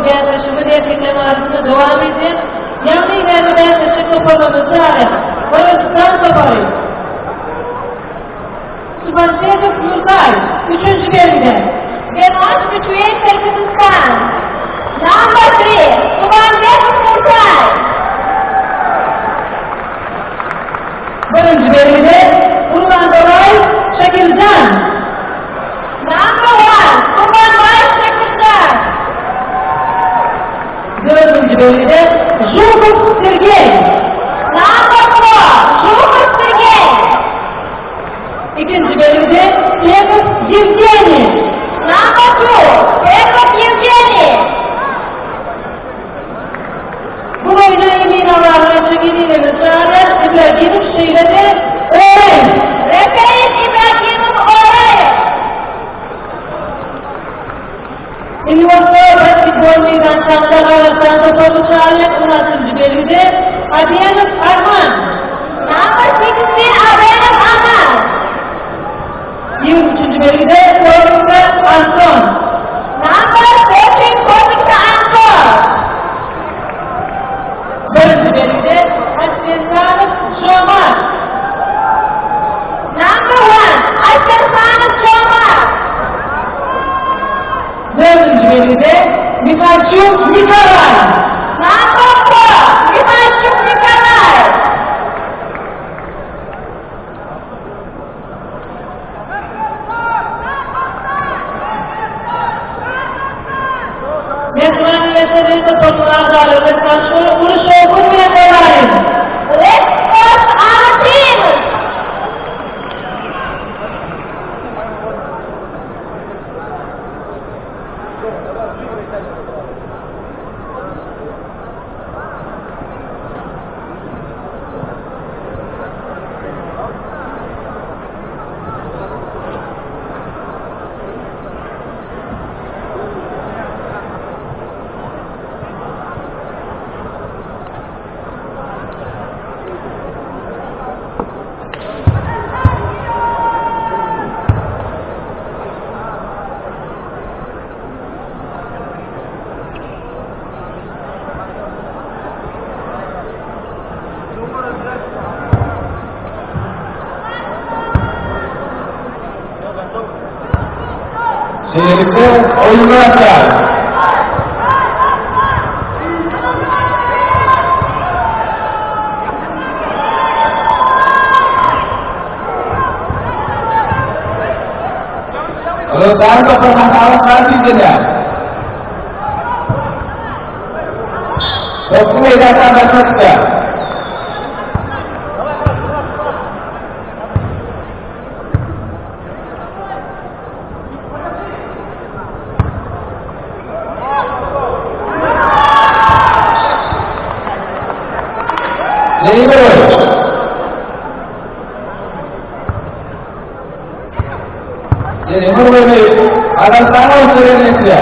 gerçekleşme gerçekleşme arasında devam edin. Yanlı ilerlemeye teşekkür programı çağırın. Boyuntudan kaparız. Subhanseyev Nurkay, 3. bölümde. The launch between Turkmenistan. Number 3, Subhanseyev Nurkay. 1. bölümde Kurban Dolay Şakircan. Number 1, Subhanseyev Şakircan. 4. bölümde Zhukov Sergey. Number 4, Zhukov Sergey. 2. bölümde Yevgeny Yevgeny. Number 2, Yevgeny Yevgeny. Bu oyuna emin Allah'ın çekiliyle müsaade İbrahim'in şeyleri öğren. Referee İbrahim'in Orayev. Üniversite basketbol meydan şampiyonu arasında topu çağırıp 16. bölümde Adiyanov Arman. Number 16, Adiyanov Arman. 23. bölümde Korvik'ta Anton. Number 14, Korvik'ta Anton. 4. bölümde Aslanov Şomar. Number 1, Aslanov Şomar. 4. bölümde Mikhailchuk Nikolay. Number 4, Mikhailchuk Nikolay. Mesleğin yaşadığı toplumlarda alırız. Karşı vuruş okunmaya kolayım. Let's first our team. Seyirci oyuna açar. Selesai permasalahan selanjutnya. Waktu datang dan saja. Jadi mulai ada tangan Indonesia.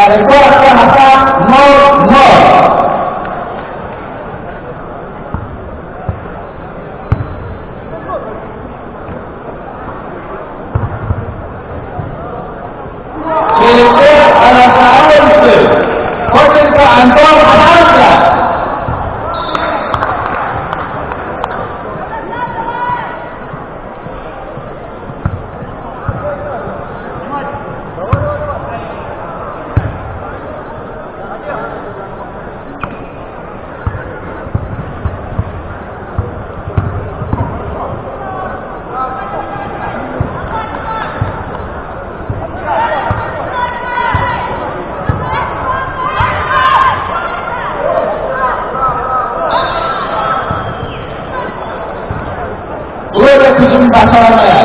Rekor bahasa 0-0. Sehingga ada tahun itu Kotel ke Anton Malaysia. Hücum başlaramaya.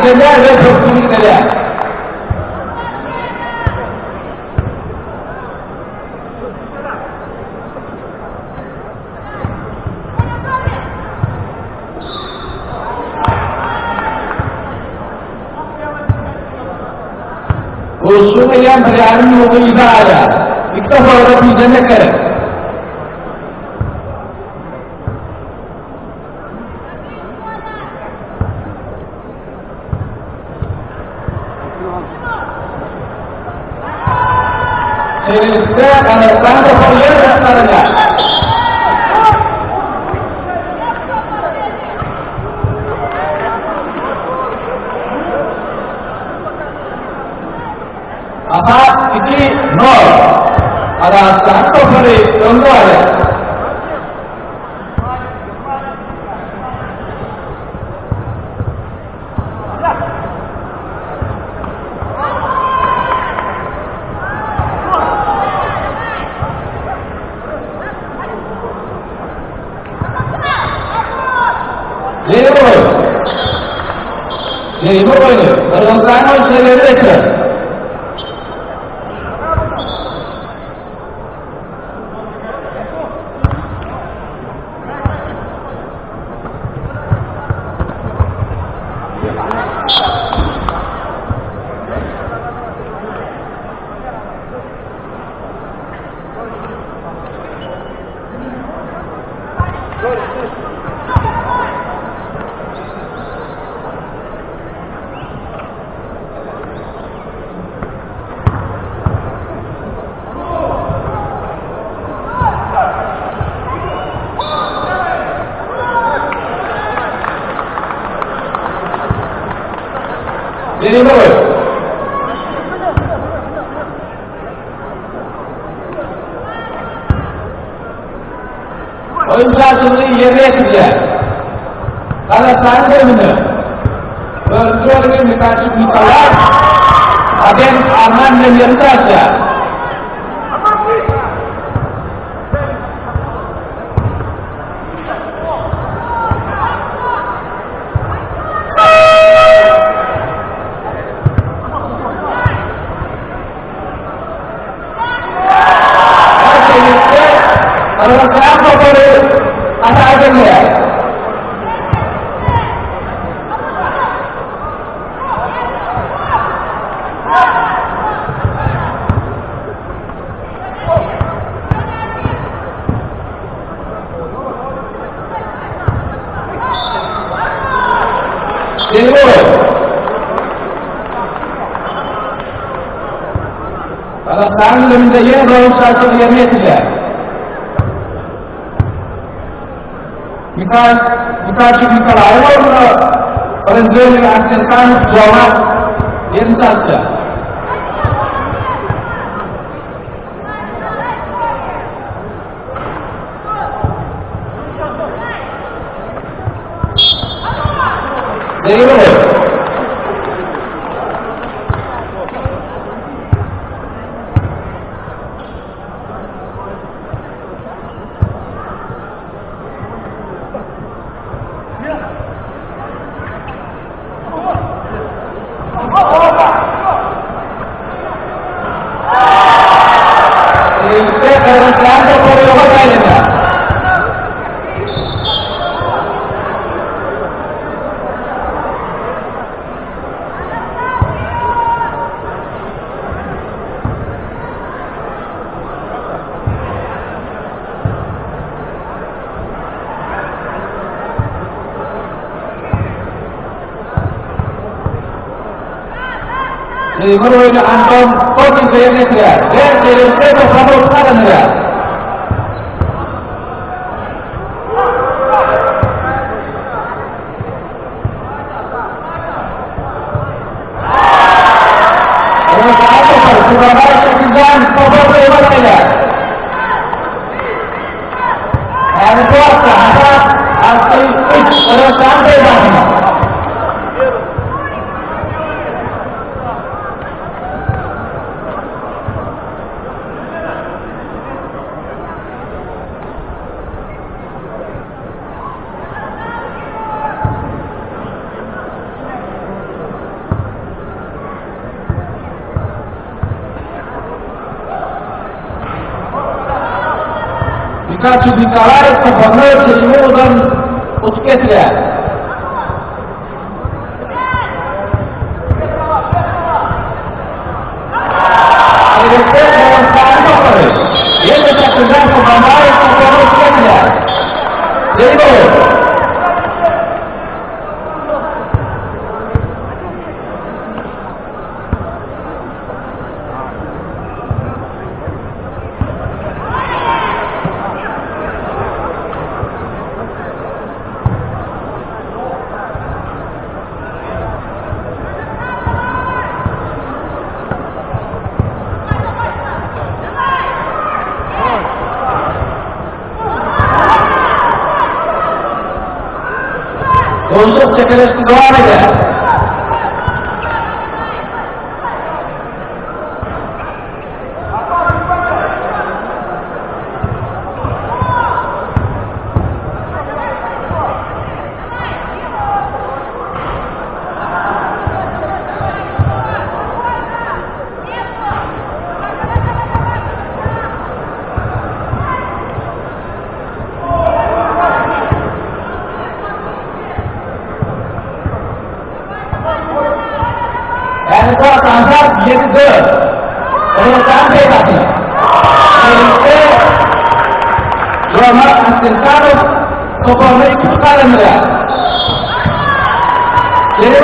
Italia e le fortune italiane. Usulnya yang berani mengibadah, kita harus dijalankan. Saya akan tanda pilihan sekarangnya. Apa ini nol? Ada satu hari contoh ada. Jadi apa ini? Dalam rancangan saya baca. Jadi apa? Oyuncular şimdi yerine yetecek. Kalau sanggup benar, berjuang dengan mekanisme mikalah, agen aman dan saja. Kalau siapa boleh ada agennya. Kalau tangan minta ya baru satu dia tidak. Kita cuma awal perenjauan yang akan jawab yang saja. Jadi boleh. Jadi menurut Anton, kau tidak dia tidak sama sekarang dia. Kalau apa sudah baik ketinggalan, kau boleh tidak. Ada apa? Arti kalau sampai mana? Dikacu dikalai sebagai sesuatu dan utkesnya. Ini mengatakan apa? Ia tetap sedang sebagai sesuatu utkesnya. Jadi untuk sekelas keluarga. Dan itu akan juga kalau sampai tadi itu drama asal kepada itu kalian ya. Jadi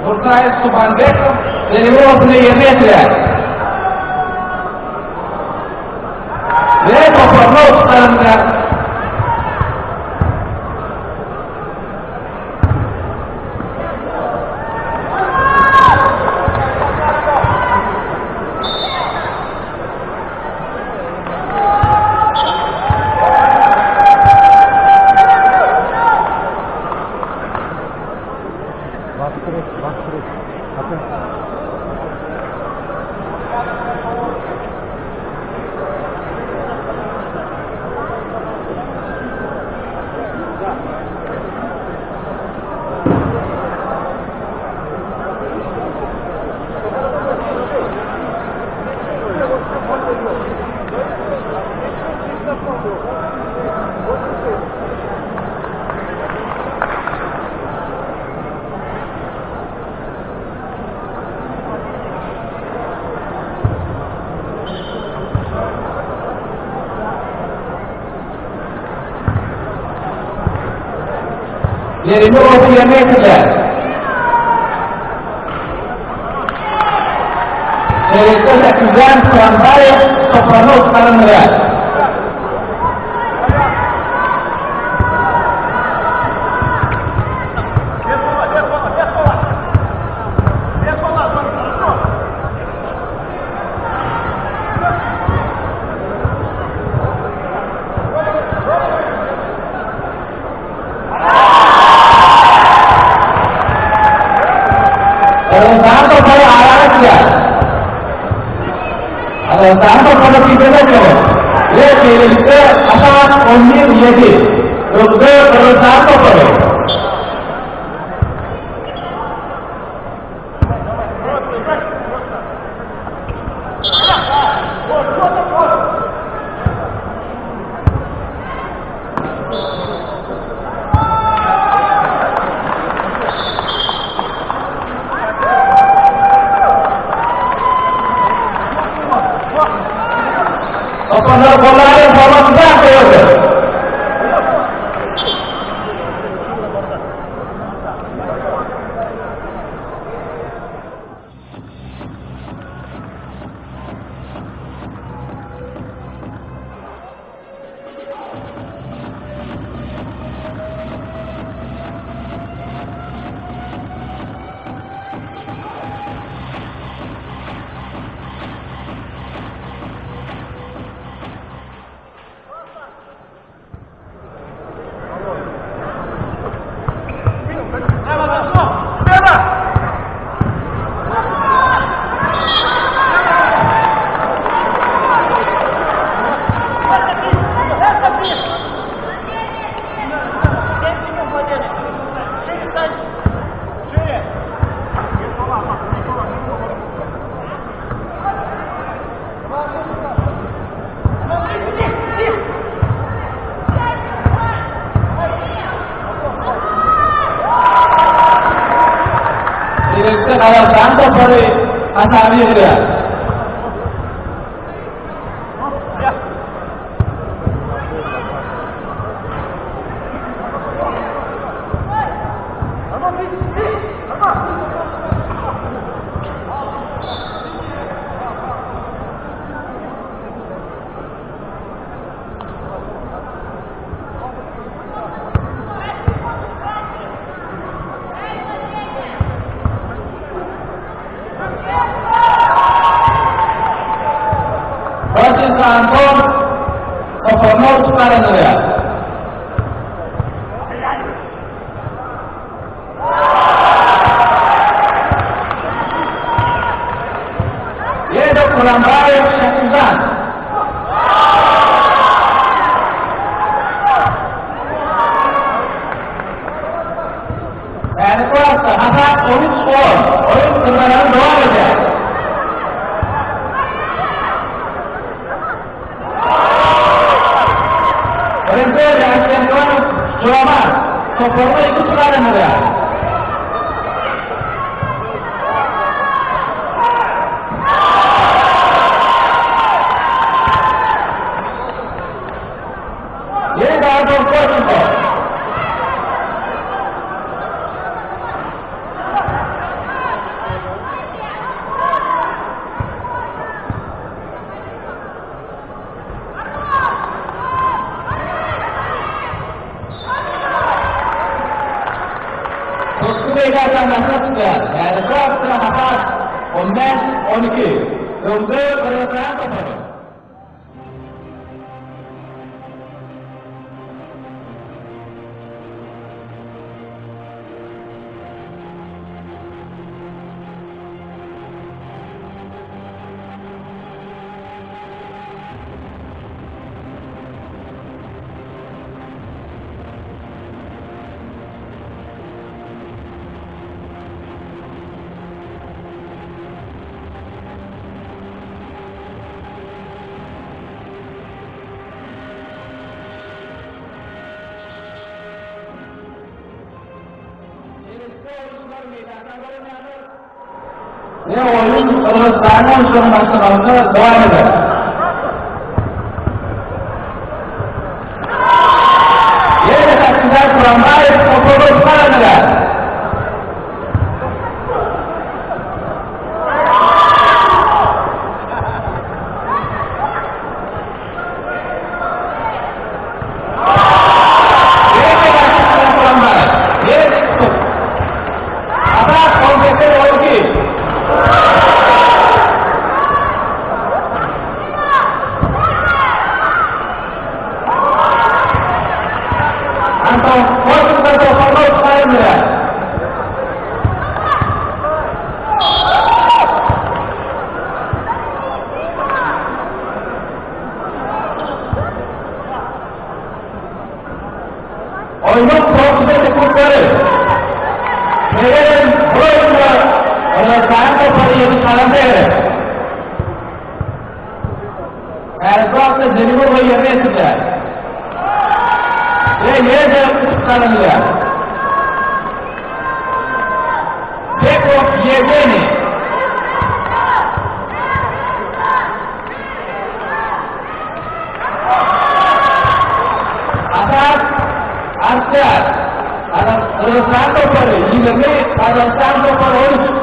Murtaid Subhanbek dari अपने ये मैच है वे तो प्रमोट करेंगे Jadi itu saja. Jadi itu tujuan sampai sepenuh sekarang melihat. Tanpa pada tidak ada, ia cerita asal onir jadi, juga bertanpa pada. Benar bola yang bawa tidak ada. kalau sampai pada asal dia. Anton Gubernur sekarang ya. Dia itu kurang baik Syekhusan. Dan itu sahabat polis sport, polis kendaraan doang aja. Perintah yang akan tuan Jawa Gubernur ikut sekarang ya. Dia dah ada kau. Mereka akan melakukan aircraft terhadap Omes Oniki untuk penerbangan kepada. Ya, walaupun kalau tangan sudah masalahnya doa ada. Ya, kita kurang baik Gubernur sekarang ada. Oyun proses dikurangkan. Kemudian proses sangat perlu dikalahkan. Aircraft jadi boleh yang sudah. Ye sekarang ya. Dekho ye ni. Ada santo pada ini ada santo pada orang